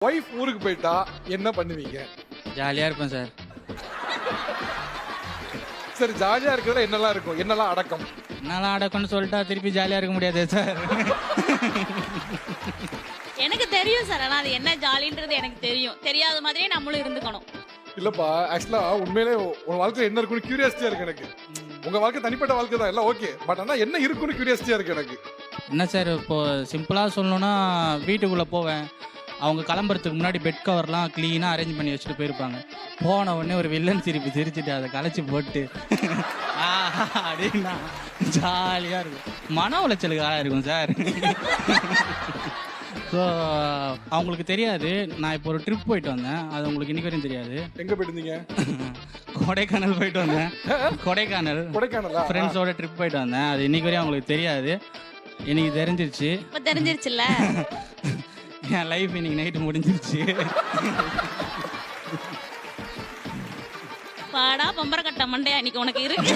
Wife ஊருக்கு போயிட்டா என்ன பண்ணுவீங்க? ஜாலியாக இருப்பேன் சார். சரி, ஜாலியா இருக்கிறதுல என்னெல்லாம் இருக்கும்? என்னெல்லாம் அடக்கம்? என்னெல்லாம் அடக்கம்னு சொல்லிட்டா திருப்பி ஜாலியாக இருக்க முடியாது சார். எனக்கு தெரியும் சார். ஆனால் அது என்ன ஜாலின்றது எனக்கு தெரியும். தெரியாத மாதிரியே நம்மளும் இருந்துக்கணும். இல்லப்பா, ஆக்சுவலா உண்மையிலே உன் வாழ்க்கையில என்ன இருக்குன்னு கியூரியாசிட்டியா இருக்கு எனக்கு. உங்க வாழ்க்கை தனிப்பட்ட வாழ்க்கை தான், எல்லாம் ஓகே. பட் ஆனா என்ன இருக்குன்னு கியூரியாசிட்டியா இருக்கு எனக்கு. என்ன சார், இப்போது சிம்பிளாக சொல்லணுன்னா வீட்டுக்குள்ளே போவேன். அவங்க கிளம்புறதுக்கு முன்னாடி பெட் கவர்லாம் க்ளீனாக அரேஞ்ச் பண்ணி வச்சுட்டு போயிருப்பாங்க. போன உடனே ஒரு வில்லன் சிரிப்பு சிரிச்சுட்டு அதை கலைச்சி போட்டு அப்படின்னா ஜாலியாக இருக்கும். மன உளைச்சலுக்கு ஆளாக இருக்கும் சார். ஸோ அவங்களுக்கு தெரியாது நான் இப்போ ஒரு ட்ரிப் போயிட்டு வந்தேன். அது உங்களுக்கு இன்னைக்கு வரையும் தெரியாது. எங்க போயிருந்தீங்க? கொடைக்கானல் போயிட்டு வந்தேன். கொடைக்கானல் ஃப்ரெண்ட்ஸோட ட்ரிப் போயிட்டு வந்தேன். அது இன்னைக்கு வரையும் அவங்களுக்கு தெரியாது. இன்னைக்கு தெரிஞ்சிருச்சு. இப்போ தெரிஞ்சிருச்சுல்ல. என் லைஃப் இன்னைக்கு நைட்டு முடிஞ்சிருச்சு. பாடா பம்பர கட்ட மண்டையா இன்னைக்கு உனக்கு இருக்கு.